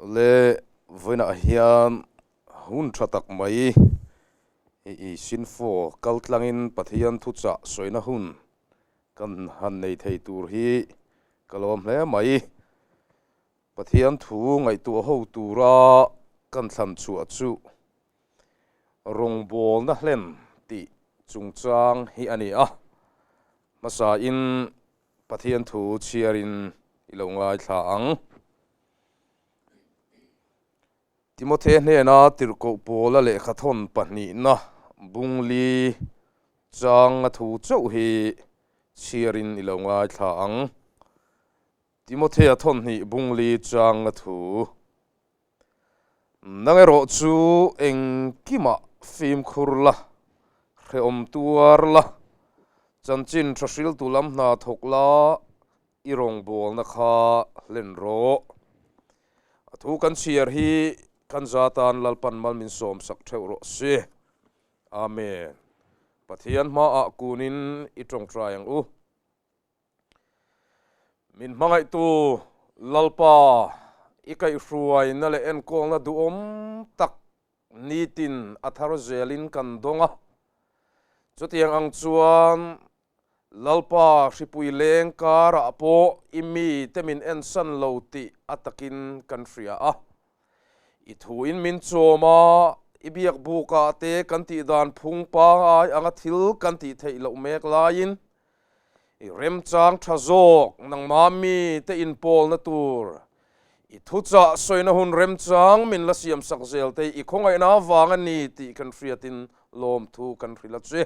le voina hian hun thatak mai i sinfo kaltlangin pathian thucha soina hun kan han nei thei tur hi kalom hle mai pathian thu ngai tu ho tura kan thlan chu achu rong bol na hlen ti chungchang hi ani a masa in pathian thu chiarin ilongai thla ang Timothy hena tirko pola le khathon pahni na bungli chang a thu chau hi chiarin ilongai thla ang Timothy a thon hi bungli chang a thu nangero chu eng kima film khurla reom tuarla chanchin thrasil tulam na thokla irong bol na kha lenro thu kan chiar hi kan zatan lalpan mal min som sak theu ro se amen pathian ma a kunin itong trayang u min mangai tu lalpa ikai ruai na le en kong na du om tak nitin athar zelin kan donga chutiang ang chuan lalpa ripui leng kara po imi temin en san loti atakin kan fria a ithuin min choma ibiak buka te kan ti dan phung pa ai anga thil kan ti thei lo mek lain i rem chang thazok nang mami te in pol na tur i thucha soina hun rem chang min la siam sak zel te i khongai na wanga ni ti kan friatin lom thu kan frila che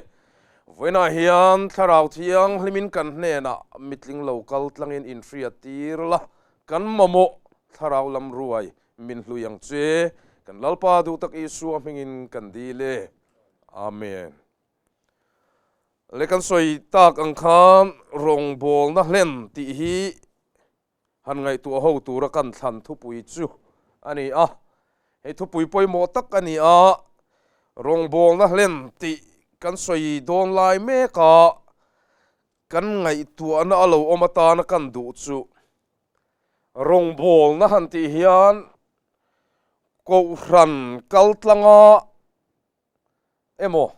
voina hian tharau thiang hlimin kan hnena mitling local tlangin in friatir la kan mamo tharau lam ruai min hluyang che kan lalpa du tak isu amingin kan dile amen lekan soi tak ang khan rong bol na hlen ti hi han ngai tu ho tu ra kan thlan thu pui chu ani a he thu pui poi mo tak ani a rong bol na hlen ti kan soi don lai me ka kan ngai tu ana alo omata na kan du chu rong bol na han ti hian ko ran kaltlanga emo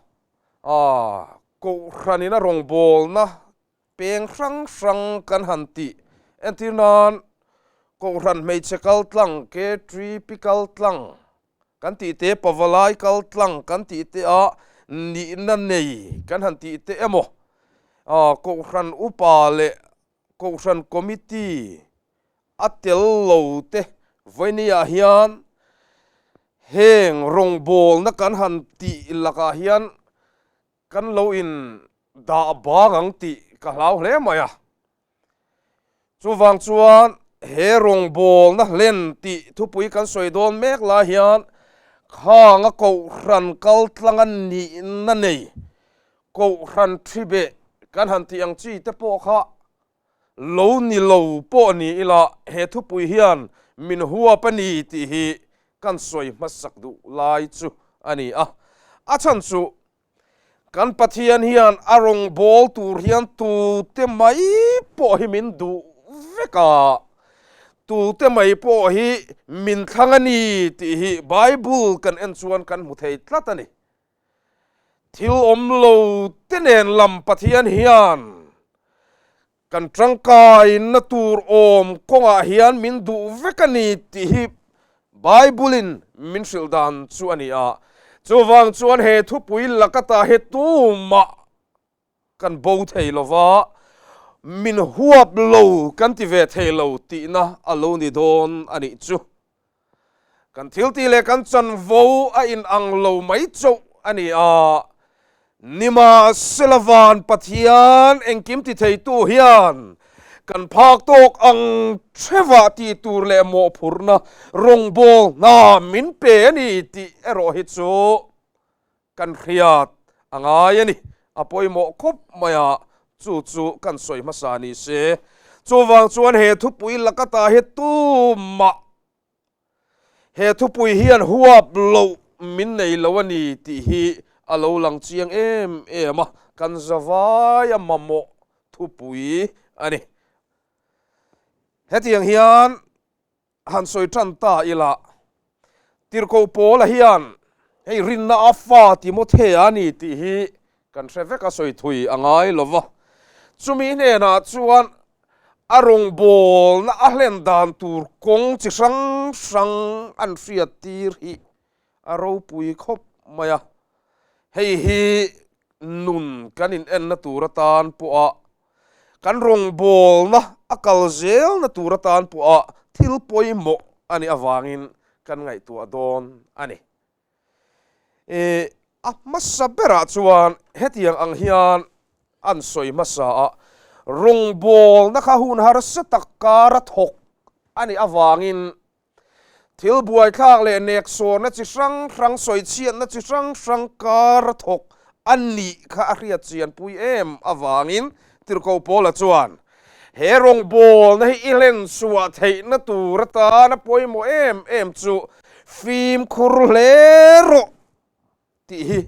ko ranina rong bol na peng sang kan hanti entinan ko ran mei chekal tlang ke tri pikal tlang kan ti te pawalai kal tlang kan ti te a ni na nei kan hanti te emo ko ran upale ko ran committee atel lo te voinia hian heng rong bol na kan hanti laka hian kan lo in da bangang ti ka hlau hle maya chuwang chuan he rong bol na len ti thupui kan soidon mek la hian khanga ko ran kal tlangan ni na nei ko ran thibe kan han ti ang chi te po kha lo ni lo po ni ila he thupui hian min huwa pani ti hi kan soi masak du lai chu ani a chan chu kan pathian hian arong bol tur hian tu te mai po hi min du veka tu te mai po hi min thangani ti hi bible kan en chuan kan mu thei tlatani thil om lo tenen lam pathian hian kan trangkai na tur om konga hian min du vekani ti hi bible in min sildan chu ani a chuwang chuan he thupui lakata he tuma kan bo thei lova min huap lo kan ti ve thei lo ti na alo ni don ani chu kan thil ti le kan chan vo a in ang lo mai chu ani a nima selavan pathian engkim ti thei tu hian kan phak tok ang theva ti tur le mo phurna rong bol na min pe ni ti ero hi chu kan khiat angai ani apoi mo khop maya chu kan soi masani se chuwang chuan he thupui lakata he tu ma he thupui hian huap lo min nei lo ani ti hi alo lang chiang em kan zawaya mamo thupui ani hetiang hian han soi tran ta ila tirko pola hian hei rinna afa ti mo the ani ti hi kan hreveka soi thui angai lova chumi ne na chuan arong bol na ahlen dan tur kong chi sang sang an ria tir hi aro pui khop maya hei hi nun kanin en na turatan pu a kan rong bol na akal zel na turatan pu a thil poimo ani awangin kan ngai tu adon ani masa bera chuan hetiang ang hian an soi masa a rong bol na kha hun har sa takara thok ani awangin thil buai thak le nek so na chi sang soi chian na chi sang kar thok ani kha ariat chian pui em awangin tirko pola chuan he rong bol na hi ilen suwa thei na turata na poimo em chu phim khurlero ti hi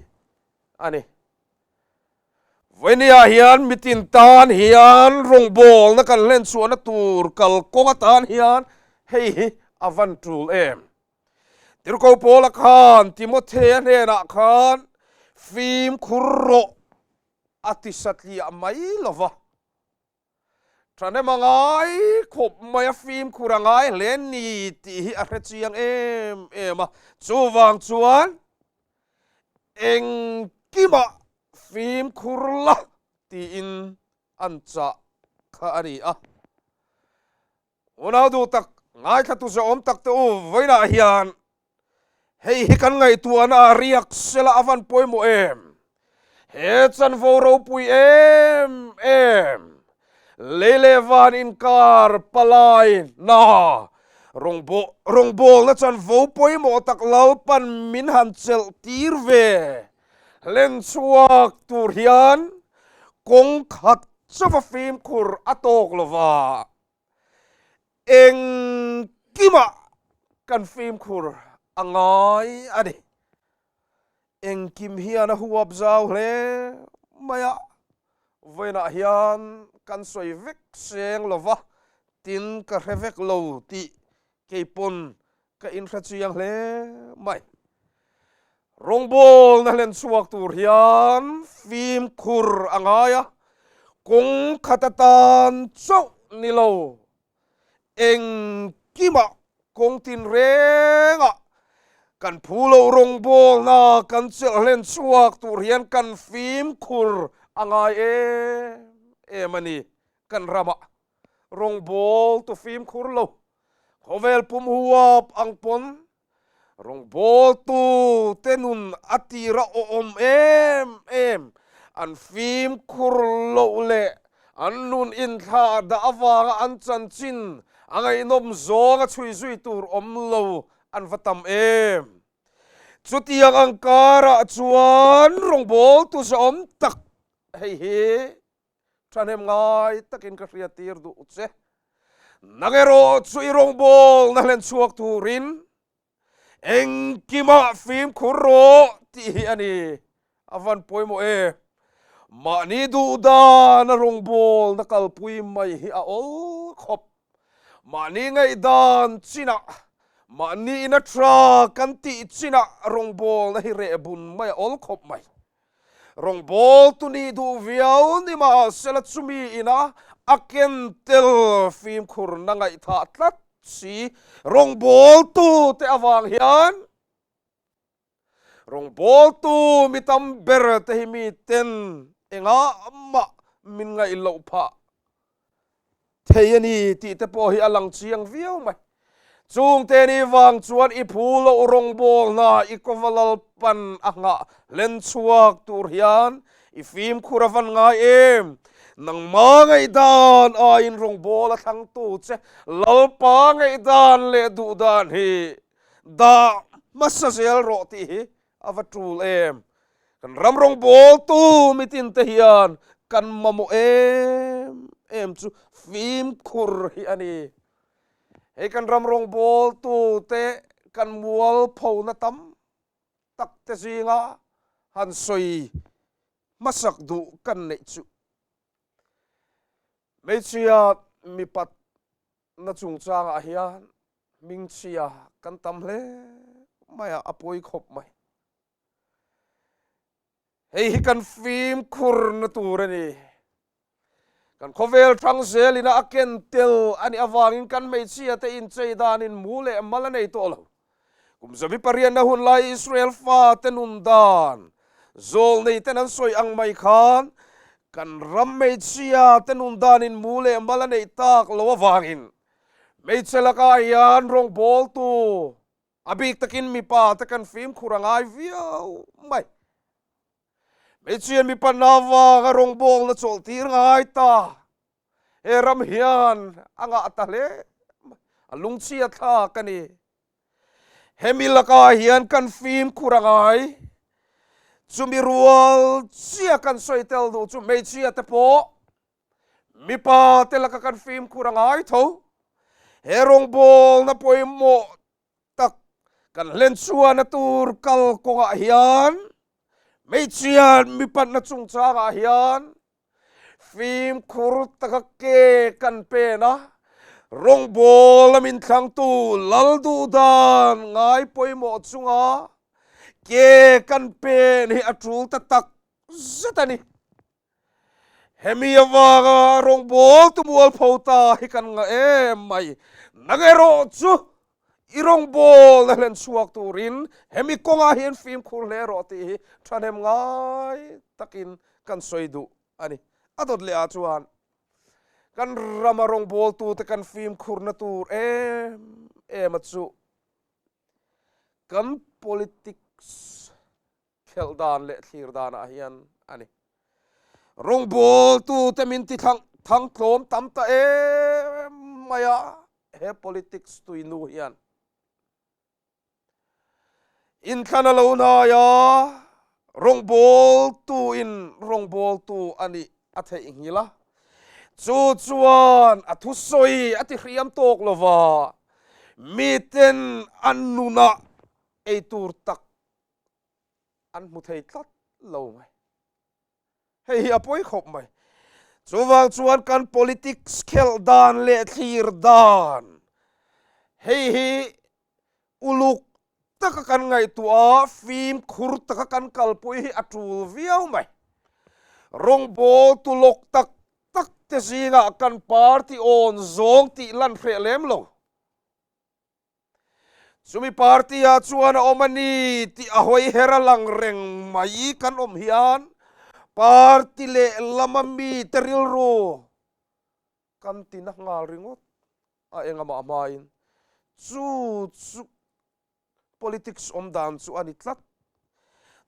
ani venia hian mitin tan hian rong bol na kan len suwa na tur kal konga tan hian hei avan tul em tirko pola khan timothea ne na khan phim khurro atisatli mai lova trane mangai khop maya phim khurangai len ni ti hi a chiang em chuwang chuan eng kima phim khurla ti in ancha kha ani a unau du tak ngai kha tu zo om tak te u voina hian hei hi kan ngai tuana riak sela avan poimo em he chan voro pui em lele van in kar palai na rong bol na chan vo poimo tak lalpan min han chel tir ve len chuak tur hian kong khat chawa phim khur atok lova eng kima kan phim khur angai ani eng kim hian a huap zau hle maya voina hian kan soi vek seng lova tin ka revek lo ti keipon ka in khachiang hle mai rong bol na len suak tur hian phim khur angaya kong khatatan chau nilo eng kima kong tin renga kan phulo rong bol na kan chel len suak tur hian kan phim khur angai mani kan rama rong bol to phim khur lo khovel pum huap ang pon rong bol tu tenun atira om em an phim khur lo le an nun in tha da awanga an chan chin angai nom zonga chui zui tur om lo an vatam em chutiang angkara chuan rong bol tu sa om tak hei tranem ngai takin ka ria tir du che nangero chui rong bol na len chuak turin eng kima phim khurro ti ani avan poimo ma ni du da na rong bol na kal pui mai hi a ol khop ma ni ngai dan china ma ni na tra kan ti china rong bol na hi re bun mai ol khop mai rong bol tu ni du viau ni ma sela chumi ina aken tel phim khur na ngai tha tlat si rong bol tu te awang hian rong bol tu mitam ber te hi mi ten enga amma min ngai lo pha theyani ti te po hi alang chiang viau mai chung te ni wang chuan i phulo rong bol na i kovalal pan anga len chuak tur hian i phim khuravan nga nang ma ngai dan a in rong bol a thang tu che lal pa ngai dan le du dan hi da masazel ro ti hi avatul kan ram rong bol tu mitin te hian kan mamo chu phim khur hi ani he kan ram rong bol tu te kan mual pho na tam tak te zinga han soi masak du kan nei chu mei chia mi pat na chung chang a hian ming chia kan tam hle maya apoi khop mai hei kan phim khur na tur ani kan khovel thang zel ina aken tel ani awangin kan mei chia te in chei dan in mule mala nei to lo kum zabi parian na hun lai Israel fa tenun dan zol nei tenan soi ang mai khan kan ram mei chia tenun dan in mule mala nei tak lo awangin mei chelaka yan rong bol tu abik takin mi pa takan phim khurangai viau mai mei chian mi panawa ga rong bol na chol tir ngai ta eram hian anga atale alung chia tha kani hemilaka hian kan phim khurangai chumi rual chia kan soitel du chu mei chia te po mi pa telaka kan phim khurangai tho herong bol na poimo tak kan len chua na tur kal konga hian mei chian mi pat na chung cha ga hian phim khur taka ke kan pe na rong bol min thang tu lal du dan ngai poimo chunga ke kan pe ni atul ta tak zatani hemi awaga rong bol tu mual phota hi kan nga mai nagero chu irong bol na len suak turin hemi konga hian phim khur le ro ti thanem ngai takin kan soidu ani adot le achuan kan ramarong bol tu te kan phim khur na tur machu kan politics kheldan le thirdan a hian ani rong bol tu te min ti thang tlom tam ta maya he politics tu inu hian in khana lo na ya rong bol tu ani athe ingila chu chuan athu soi ati hriam tok lova miten annuna ei tur tak an mu thei tlat lo mai hei apoi khop mai chuwang chuan kan politics khel dan le thlir dan hei uluk taka kan ngai tua phim khur taka kan kalpui atul viau mai rong bol tu lok tak tak te zinga kan party on zong ti lan phre lem lo sumi party a chuan omani ti ahoi hera lang reng mai kan om hian party le lamami teril ro kan tinah ngal ringot a engama amain chu politics om dan chu ani tlat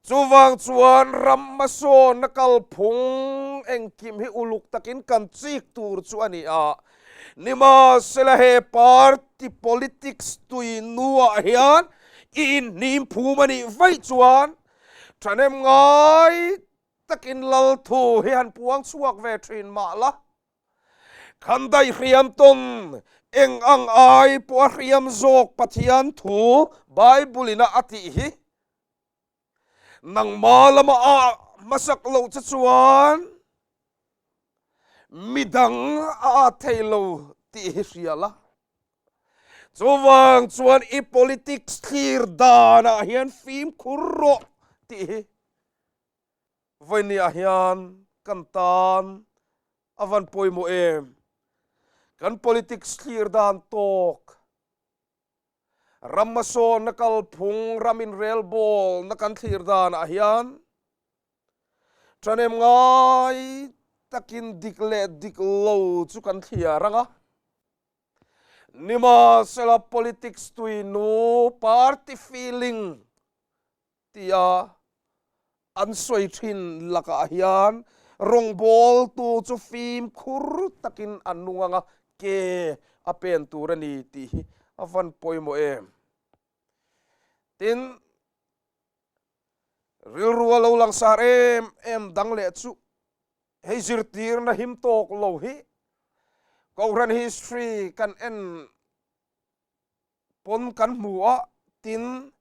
chuwang chuan rammaso nakal phung engkim hi uluk takin kan chik tur chu ani a nima sela he party politics tui nuwa hian in nim phumani vai chuan thanem ngai takin lal thu hian puang chuak ve thin ma la khandai hriam ton eng ang ai po hriam zok pathian thu bible ina ati hi nang malama a masak lo chuan midang a thailo ti hriala chuwang chuan I politics thlir dana hian phim khurro ti voini a hian kan tan avan poimo kan politics thlir dan tok rammaso nakal phung ramin rel bol nakan thlir dan a hian tranem ngai takin dikle diklo chu kan thia ranga nima sela politics tui no party feeling tia an soi thin laka hian rong bol tu chu phim khur takin anunganga ke apen turani ti avan poimo tin ril ruwa lo lang sar dang le chu hei zirtir na him tok lo hi Koran history kan pon kan mua tin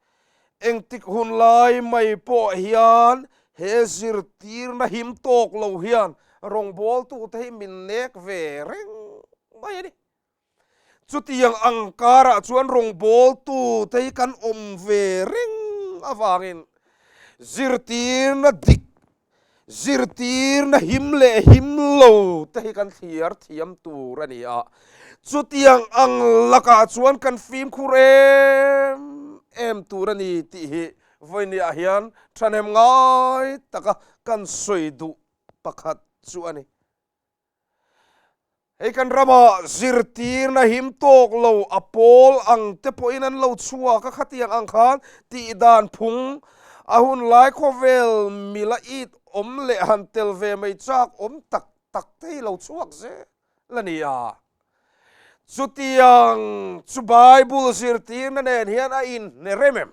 engtik hun lai mai po hian he zirtir na him tok lo hian rong bol tu te min nek ve reng mai ani chutiang angkara chuan rong bol tu te kan om ve ring awangin zirtir na dik zirtir na himle himlo te kan thiar thiam tur ani a chutiang ang laka chuan kan fim khurem em turani ti hi voini a hian thanem ngai taka kan soidu pakhat chu ani hei kan rama zirtir na him tok lo apol ang te po inan lo chua ka khatiang ang khan ti dan phung ahun lai khovel mila it om le han tel ve mai chak om tak tak te lo chuak ze lania chutiang chu bible zirtir na nen hian a in ne remem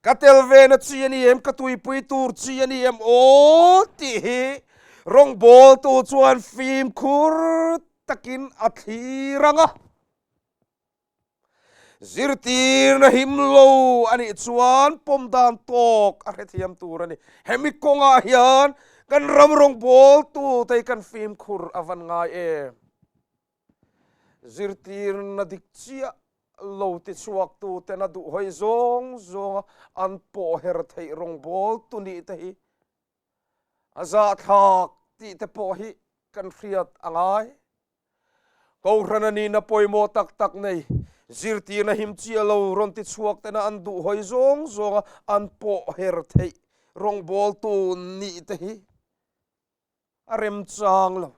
katel ve na chiani em katui pui tur chiani em o ti hi rong bol tu chuan phim khur takin athiranga zirtir na himlo ani chuan pomdan tok a rethiam tur ani hemi konga hian kan ram rong bol tu te kan phim khur avan ngai e zirtir na dik chia lo ti chuak tu te na du hoi zong zong an po her thei rong bol tu ni te hi aza thak ti te po hi kan riat angai ko ranani na poimo tak tak nei zirti na him chia lo ron ti chuak te na an du hoi zong zong an po her thei rong bol tu ni te hi arem chang lo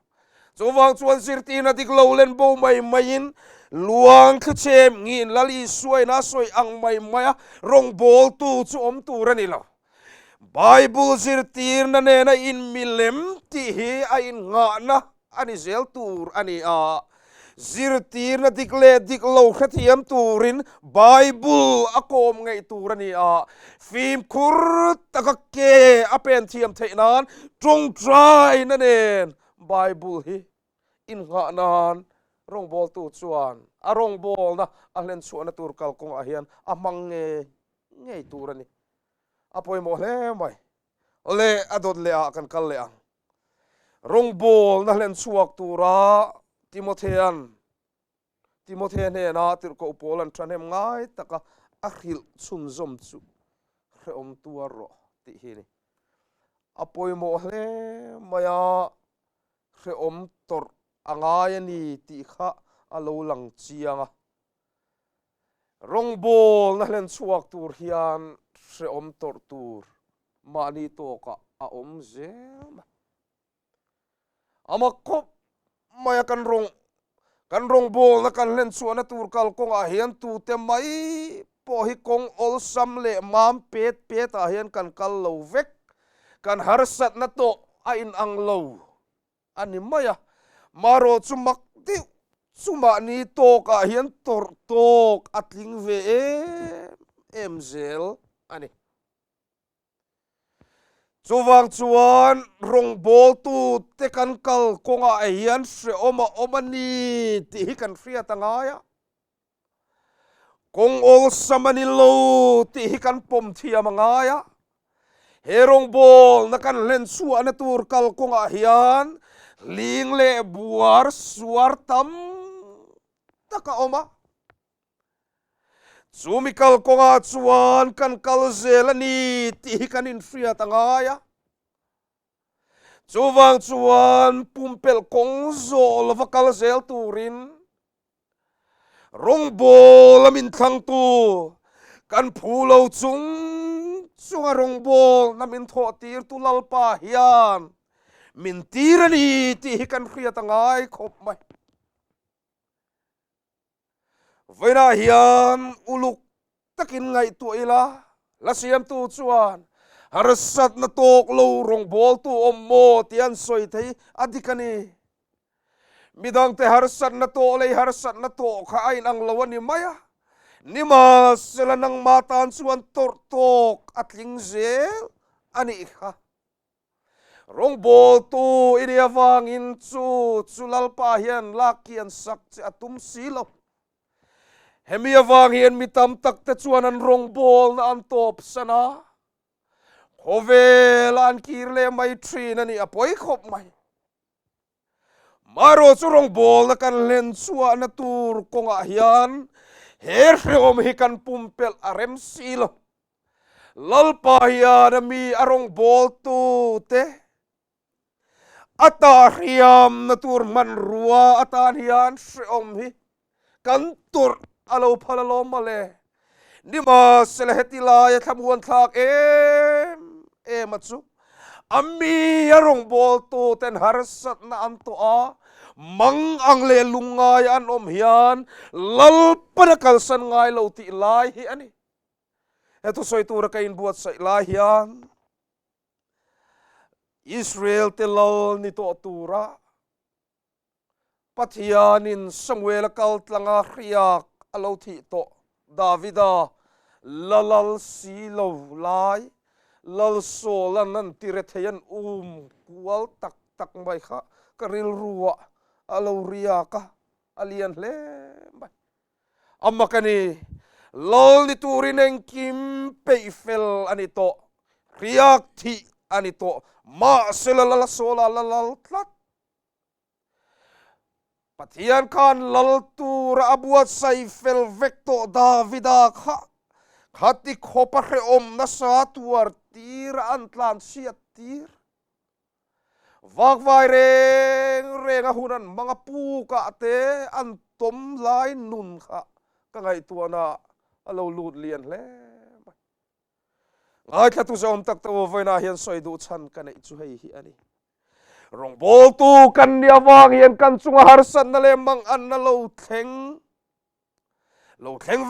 chuwang chuan zirti na dik lo len bo mai main luang khu chem ngin lali suai na soi ang mai maya rong bol tu chu om tu rani lo Bible zirtir na nena in milem ti hi a in nga na ani zel tur ani a zirtir na dikle diklo khathiam turin Bible akom ngai tur ani a phim khur takake apen thiam theinan trong trai na nen Bible hi in nga nan rong bol tu chuan a rong bol na a len chuan tur kal kong a hian amang nge ngei tur ani apoi mo le mai ole adot le a kan kal le ang rong bol na len chuak tura Timothean he na tir ko polan tranem ngai taka akhil chum zom chu re om tua ro ti hi ni apoi mo le maya re om tor angai ni ti kha alo lang chianga rong bol na len chuak tur hian re om tor tur mani to ka a om zel ama kop maya kan rong bol na kan len chuan tur kal kong a hian tu te mai po hi kong ol sam le mam pet pet a hian kan kal lo vek kan harsat na to a in ang lo ani maya maro chumak ti chuma ni to ka hian tor tok atling ve em zel ani chuwang chuan rong bol tu te kan kal konga a hian hre oma ni ti hi kan hria tangaya kong ol samani lo ti hi kan pom thiam angaya he rong bol na kan len chuan na tur kal konga hian ling le buar suar tam taka oma Sumikal konga chuan kan kal zelani ti kan in fria tangaya chuwang chuan pumpel kong zol vakal zel turin rong bol amin thang tu kan phulo chunga rong bol namin tho tir tu lalpa hian min tirani ti kan fria tangai khop mai Vaina hian uluk takin ngai tu ila la siam tu chuan harsat na tok lo rong bol tu ommo tian soi thei adikani midang te harsat na to le harsat na to kha ain ang lawani maya nima selanang matan chuan tor tok atling zel ani kha rong bol tu ini awangin chulal pa hian lakian sak che atum silo hemi awang hian mitam tak te chuan an rong bol na an top sana khovel an kirle mai thin ani apoi khop mai maro churong bol na kan len chua na tur konga hian her om hi kan pumpel arem silo lalpa hian mi arong bol tu te ata hiam na tur man ruwa atan hian om hi kan tur alo phalalo male nima selhetila ya thamuan thak machu ami arong bol tu ten harsat na anto a mang ang le lungai an hian lal panakal san ngai lo ti lai hi ani eto soi tur ka in buat sai lai hian Israel te lal ni to tura pathianin Samuel kal tlanga riak alo thi to Davida lalal si lo lai lal solan nan tire theyan kual tak tak mai kha karil ruwa alo riaka alian le bai amma kani lol ni turineng kim peifel ani to riak thi ani to ma selala sola lalal tlat pathian kan lal tura abuat saifel vekto Davida kha khati khopa re om na sa tuar tir antlan siat tir vak vai reng hunan mga puka te antom lai nun kha ka ngai tuana alo lut lian le ngai thatu sa om tak to voina hian soi du chan ka nei chu hei hi ani rong bol tu kan nia wang hian kan chunga harsan na le mang an na lo thleng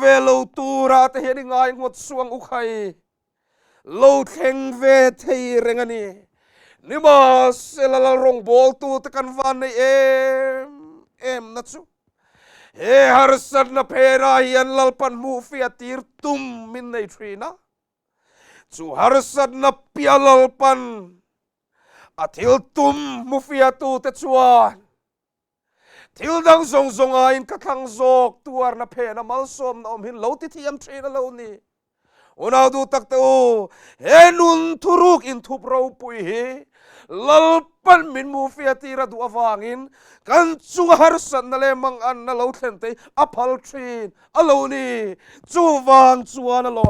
ve lo tura te hian ngai ngot suang u khai lo thleng ve thei rengani nima selala rong bol tu te kan van nei na chu he harsan na phera hian lalpan mu fia tir tum min nei thrina chu harsan na pialalpan athil tum mu fia tu te chuan thil dang zong zonga in ka thang zok tuar na phe na mal som na om hin lo ti thiam thrina lo ni unau du tak te o he nun thuruk in thup ro pui hi lalpan min mu fia tira du awangin kan chu harsan na le mang an na lo thlen te aphal thin alo ni chu wang chuan alo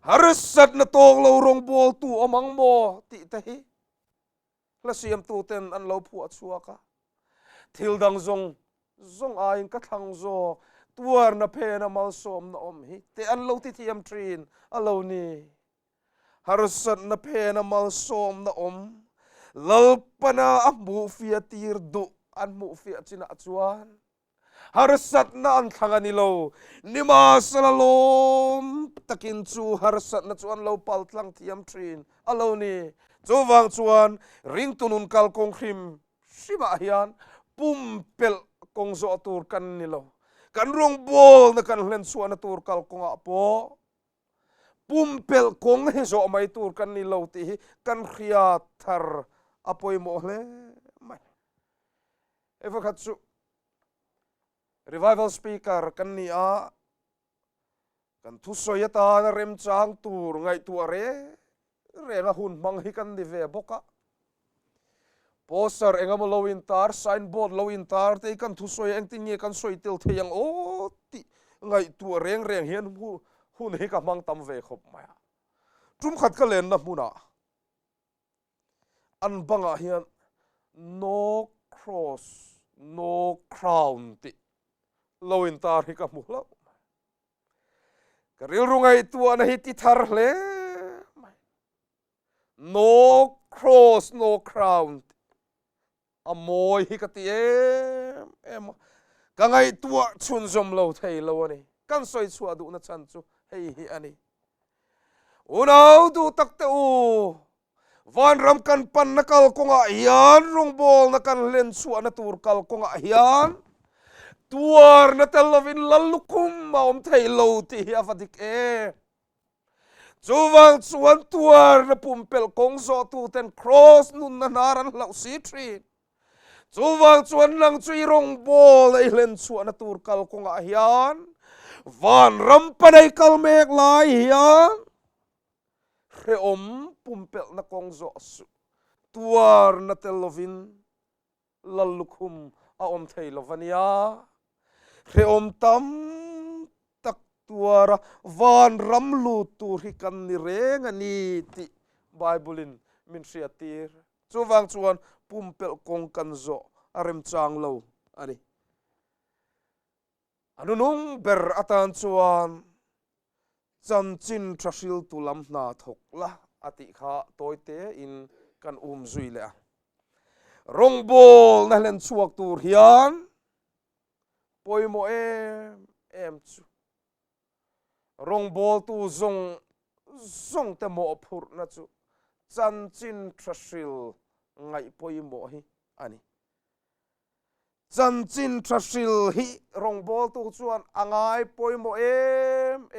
harsat na tong lo rong bol tu amang mo ti te hi la siam tu ten an lo phu achua ka thil dang zong ain ka thang zo tuar na phe na mal som na om hi te an lo ti thiam trin alo ni harsat na phe na mal som na om lalpana amu fia tir du an mu fia china chuan harsat na an thangani lo nima salalom takin chu harsat na chuan lo pal tlang thiam trin alo ni chu wang chuan ring tunun kal kong khrim shima hian pumpel kong zo tur kan ni lo kan rong bol na kan hlen chuan na tur kal konga po pumpel kong he zo mai tur kan ni lo ti kan khia thar apoi mo hle mai evakhatsu revival speaker kan ni a kan thu soyata na rem chang tur ngai tu are renga hun mang hi kan ni ve boka poster engam lo in tar signboard lo in tar te kan thu soy eng tin ye kan soi tel theyang o ti ngai tu reng hian hun hi ka mang tam ve khop maya tum khat ka len na huna an banga hian no cross no crown ti lo in tar hi ka mu lo ka ril rungai tu ana hi ti thar hle no cross no crown amoy hi ka ti em ka ngai tua chun zom lo thei lo ani kan soi chua du na chan chu hei hi ani unau du tak te u van ram kan pan na kal konga hian rong bol na kan len chua na tur kal konga hian tuar na telovin lalukum ma om thei lo ti hi avadik chuwang chuan tuar na pumpel kong zo tu ten cross nun na naran lau si trin chuwang chuan lang chui rong bol ei len chuan na tur kal konga hian van ram panai kal mek lai hian re om pumpel na kong zo su tuar na telovin lalukhum a om thei lovania re om tam tak tuara van ramlu tur hi kan ni reng ani ti Bible in min siatir chuwang chuan pumpel kong kan zo arem chang lo ani anunung ber atan chuan chanchin trasil tulam na thokla ati kha toite in kan zui le rong bol na len chuak tur hian poimo em chu rong bol tu zong te mo phur na chu chanchin trasil ngai poimo hi ani chanchin trasil hi rong bol tu chuan angai poimo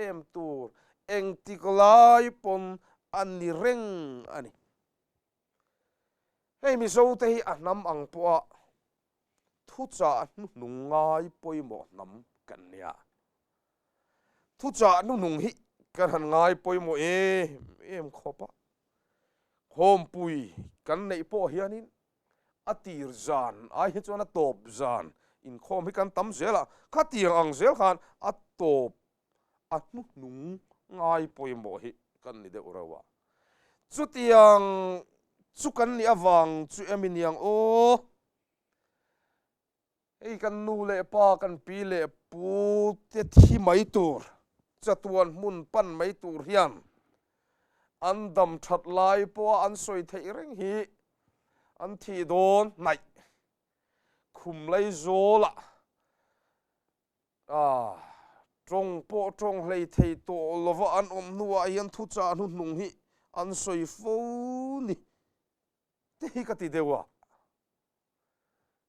em tur engtiklai pon ani reng ani hei mi zo te hi anam ang poa thu cha nu ngai poimo nam kan nia thu cha nu nung hi kan han ngai poimo em khopa khom pui kan nei po hianin atir zan ai hi chuan a top zan in khom hi kan tam zela khatiang ang zel khan a top a nu nung ngai poimo hi kan ni de urawa chutiang chu kan ni awang chu eminiang o ei kan nu le pa kan pi le pu te thi mai tur chatuan mun pan mai tur hian an dam that lai po an soi thei reng hi an thi don nai khum lai zola trong po trong lei thei to lova an om nuwa hian thu cha nu nung hi an soi fo ni te hi ka ti dewa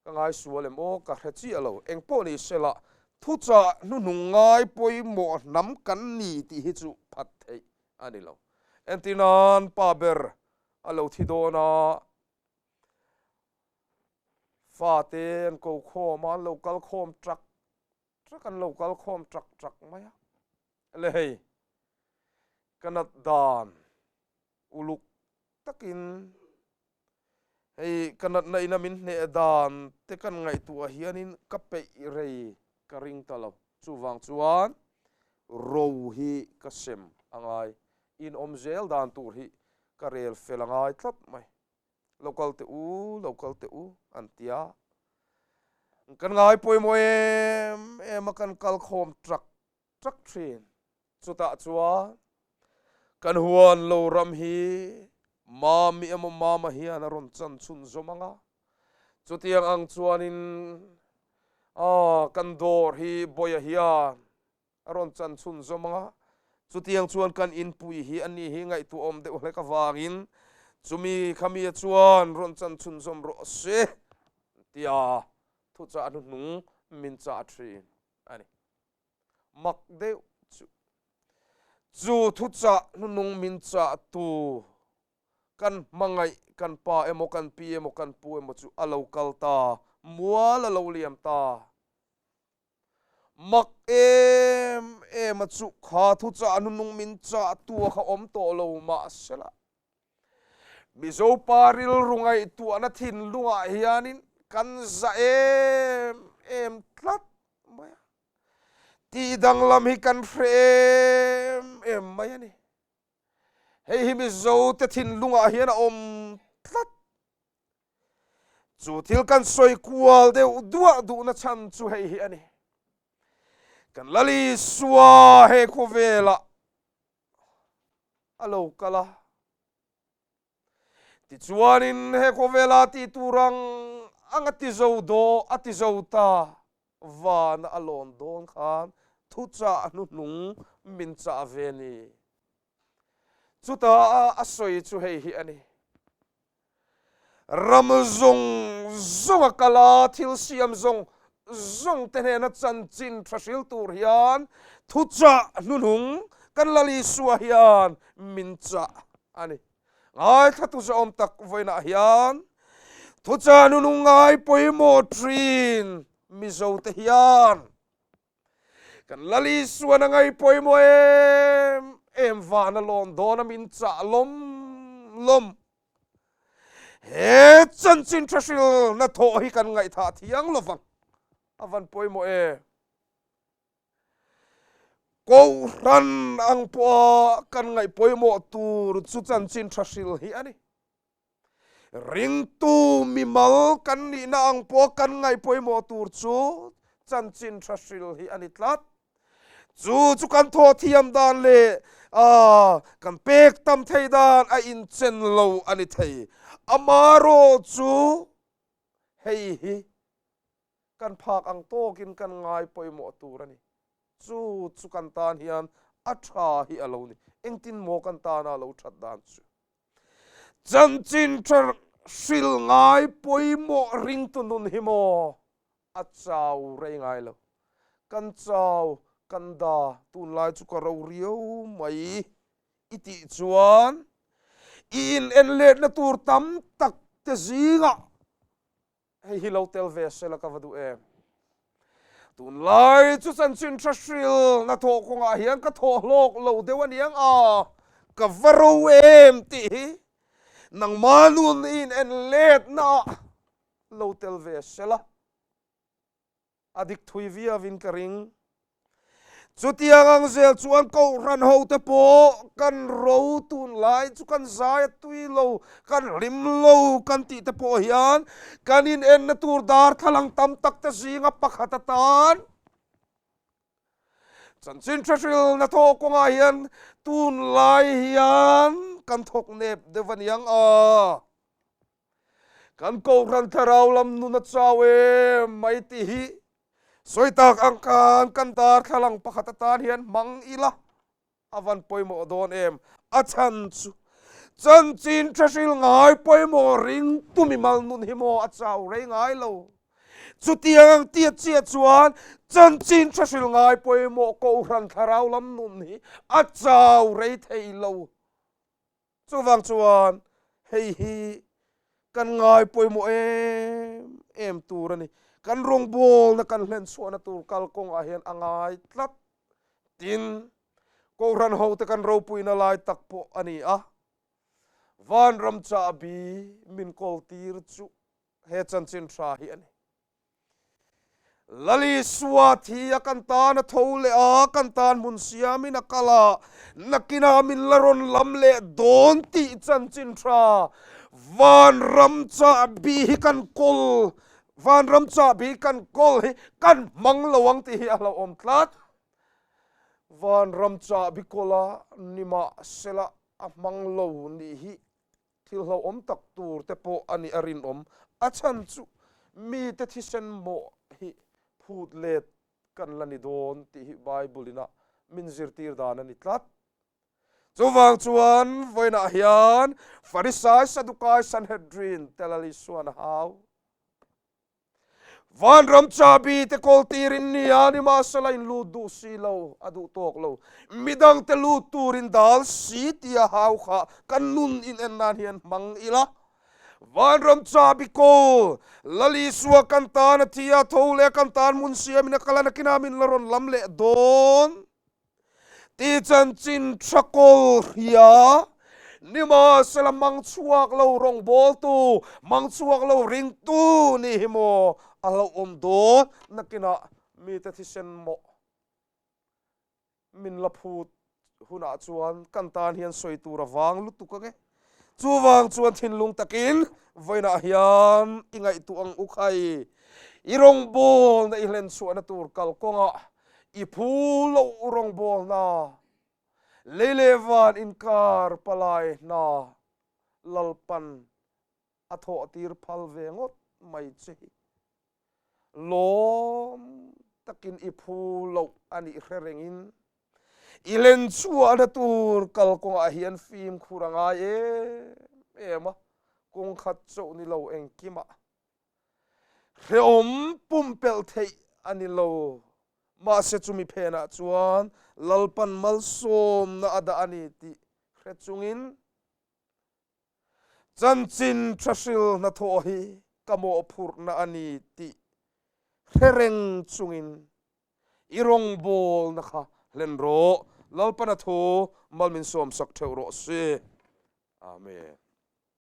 ka ngai sualem o ka hrechi alo engpo ni sela thu cha nu nung ngai poimo nam kan ni ti hi chu phat thei ani lo entinan pa ber alo thi dona fa ten ko khom an local khom truck an local khom truck maya le hei kanat dan uluk takin hei kanat na inamin ne dan te kan ngai tu hianin kape rei karing talo chuwang chuan ro hi kasem angai in omzel dan tur hi karel felangai tlat mai local te u antia kan ngai poimo em kan kal khom truck train chuta chuan kan huan lo ram hi mami emo mama hian a ron chan chun zomanga chutiang ang chuanin kan dor hi boya hian a ron chan chun zomanga chutiang chuan kan in pui hi ani hi ngai tu om de ole ka wangin chumi khami chuan ron chan chun zom ro se tia thu cha nu nung min cha thin ani mak de chu thu cha nu nung min cha tu kan mangai kan pa emo kan pi emo kan pu emo chu a local ta muala lo liam ta mak em chu kha thu cha nu nung min cha tu kha om to lo ma sela mi zo paril rungai tu ana thin lunga hianin kan za em tlat maya ti dang lam hi kan frem em maya ni hei hi mi zo te thin lunga hian a om tlat chu thil kan soi kual de duwa du na chan chu hei hi ani kan lali suwa he khovela alo kala ti chuanin he khovela ti turang angati zo do ati zo ta van alon don khan thu cha nu nung min cha ve ni chuta asoi chu hei hi ani ramzong zonga kala thil siam zong te na chan chin trasil tur hian thu cha nu nung kan lali suwa hian min cha ani ngai thatu za om tak voina hian thu cha nu nung ngai poimo trin mi zo te hian kan lali suwa na ngai poimo em vana lon dona min cha lom he chan chin trasil na tho hi kan ngai tha thiang lovang avan poimo e ko ran ang po kan ngai poimo tur chu chan chin trasil hi ani ring tu mi mal kan ni na ang po kan ngai poimo tur chu chan chin trasil hi ani tlat chu kan tho thiam dan le kan pek tam thei dan a in chen lo ani thei amaro chu hei hi kan phak ang to kin kan ngai poimo tur ani chu kan tan hian a tha hi alo ni engtin mo kan tan a lo that dan chu chan chin thar sil ngai poimo ring tu nun hi mo a chau rei ngai lo kan chau kan da tun lai chu ka ro riau mai iti chuan in en let na tur tam tak te zinga hei hi lo tel ve sela ka vadu em tun lai chu chan chin trasil na tho konga hian ka tho lok lo dewan yang a ka varo em ti nang manun in en let na lo tel ve sela adik thui via vin ka ring chu tiang ang zel chuan ko ran ho te po kan ro tun lai chu kan zai tui lo kan rim lo kan ti te po hian kanin en na tur dar thalang tam tak te zinga pakhatatan chan chin trasil na tho ko nga hian tun lai hian kan thok nep devan yang a kan ko ran tharau lam nu na chawe mai ti hi soitak ang kan dar khalang pakhatatan hian mang ila avan poimo don em achan chu chan chin trasil ngai poimo ring tumi mal nun himo achau rei ngai lo chu tiang tia chia chuan chan chin trasil ngai poimo ko ran tharau lam nun hi achau rei thei lo chu wang chuan hei hi kan ngai poimo em turani kan rong bol na kan hlen so na tur kal kong a hian angai tlat tin ko ran ho te kan ro pui na lai tak po ani a van ram cha bi min kol tir chu he chan chin tha hi ani lali swati akan tan thole a kan tan mun siami na kala nakina min laron lamle don ti chan chin tha van ram cha bi kan kol van ram cha bi kan kol hi kan mang lawang ti hi alo om tlat van ram cha bi kola nima sela a mang lo ni hi thil lo om tak tur te po ani arin om achan chu mi te thi sen mo hi phut let kan lani don ti hi bible ina min zirtir dan ani tlat chuwang chuan voina hian farisai sadukai sanhedrin telali suan hau van ram cha bi te kol tirin ni ani ma salain lu du si lo adu tok lo midang te lu turin dal si tia hau kha kan nun in en nan hian mang ila van ram cha bi ko lali suwa kan tan thia thole kan tan mun siam na kala na kinamin laron lamle don ti chan chin thakol ya nima sala mang chuak lo rong bol tu mang chuak lo ring tu ni himo alo om do nakina mi te thisen mo min la phut huna chuan kan tan hian soi tur awang lu tu ka ge chuwang chuan thin lung takin voina hian ingai tu ang ukhai irong bol na ihlen suana tur kal konga i phulo urong bol na lelevan inkar palai na lalpan atho tir phal vengot mai che lom takin i phulo ani rerengin ilen chuana tur kal konga hian fim khuranga ema kung khat chau ni lo engkima reom pumpel thei ani lo ma se chumi phena chuan lalpan mal som na ada ani ti rechungin chanchin trasil na tho hi kamo phur na ani ti hereng chungin irong bol na kha len ro lalpan a tho malmin som sak theu ro se amen